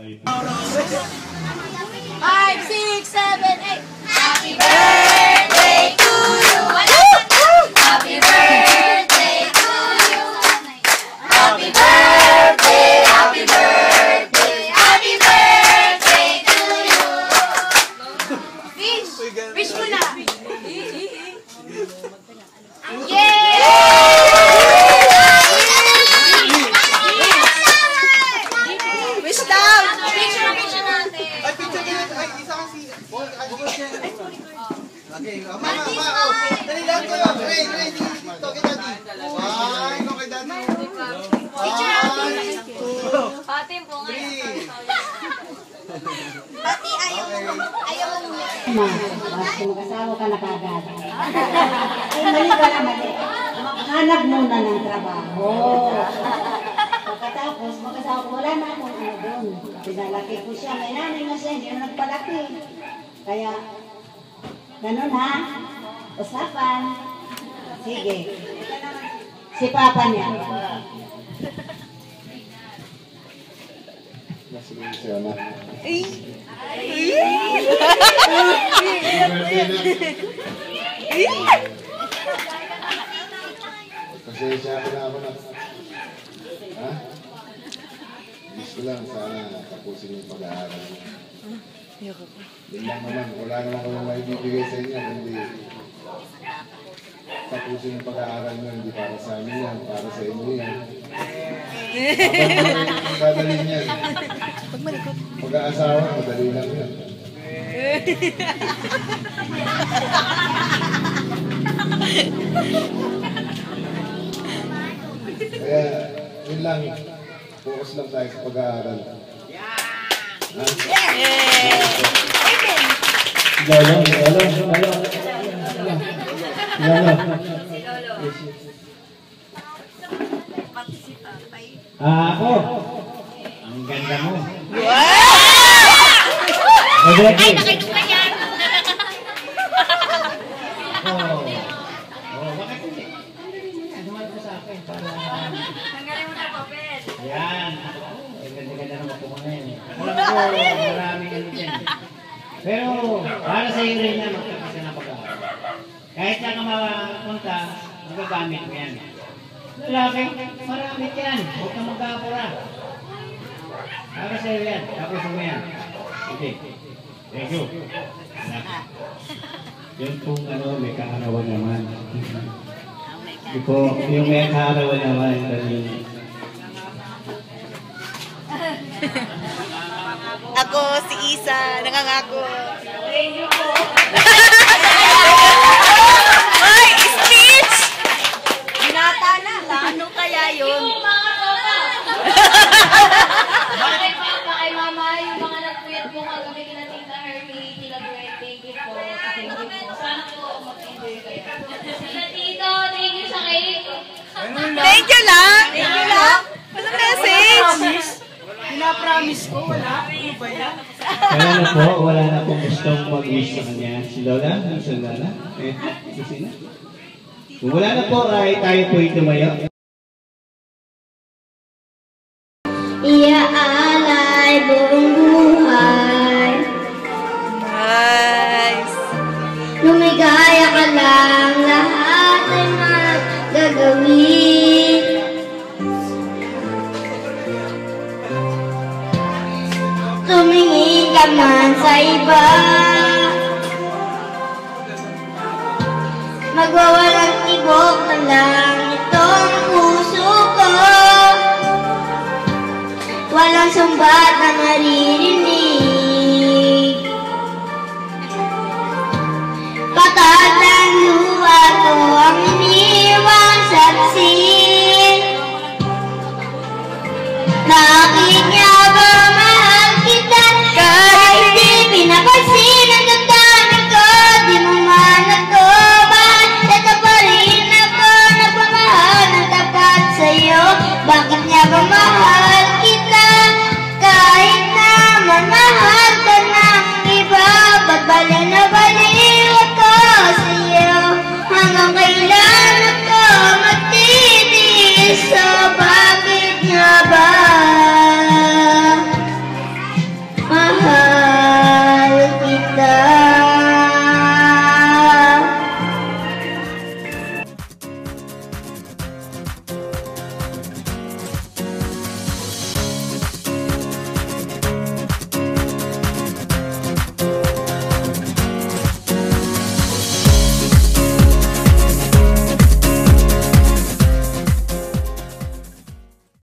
5, 6, 7, 8. Happy birthday to you. Happy birthday to you. Happy birthday, happy birthday, happy birthday to you. Wish mo na. Yay! Wish down. Picture natin. Ay, picture ganyan. Ay, isa kasi. Okay, mama. Dali lang ko lang. Ray, dito kay daddy. Ay, no kay daddy. Picture natin. Pati po nga. Pati ayaw mo. Kung mag-asawa ka na kagad. Mali ka na mali. Hanap muna ng trabaho. Pagkatapos, mag-asawa ko, wala na akong ano doon. Pinalaki ko siya. May nanay na siya, hindi na nagpalaki. Kaya, ganun ha. Usapan. Sige. Si Papa niya. Pasensya ko na ako na. Ha? Gusto lang sana tapusin yung pag-aaral mo. Yun lang naman. Wala naman ko yung maibibigay sa inyo. Hindi tapusin yung pag-aaral mo. Hindi para sa amin yan. Para sa inyo yan. Madali yan. Pag-aasawa, madali lang yan. Kaya, yun lang. Focus lang tayo sa pag-aaral. Ako. Ang ganda mo. Ay, nakita ka yan. Bakit hindi? Dumaan ko sa akin para... Tanggalin mo na papel. Ayan. Ang ganda-ganda naman po ngayon. Alam ko, maraming ano dyan. Pero, para sa iyo rin na magkakasa na pag-aaral. Kahit saan ka mapunta, magagamit mo yan. Lalaki, marami yan. Huwag ka mag-aapura. Para sa iyo yan. Tapos mo yan. Okay. Thank you. Yun pong ano, may kaarawan naman. Yung may kaarawan naman, yung... Ako, si Isa, nangangako. Thank you po. Ay, speech! Binata na. Ano kaya yun? Kay Papa, kay Mama, yung mga nagpuyat po kagabi kina Tita Hermie, Tila Duet, thank you po. Thank you po. Sana po mag-enjoy kayo. Tita Tito, thank you sa cake. Thank you lang. Thank you lang. Wala message. Pinapromise ko, wala. Ano ba yan? Kaya na po, wala na pong gustong mag-wish sa kanya. Si Lola, si Lola, si Sina. Kung wala na po, ay tayo po tumayo. Iaalay buong buhay. Nice. Lumigaya ka lang, lahat ay magagawin. Tumingin ka man sa iba, magwawalang tibok na lang itong puso ko. Walang sambat na maririnig.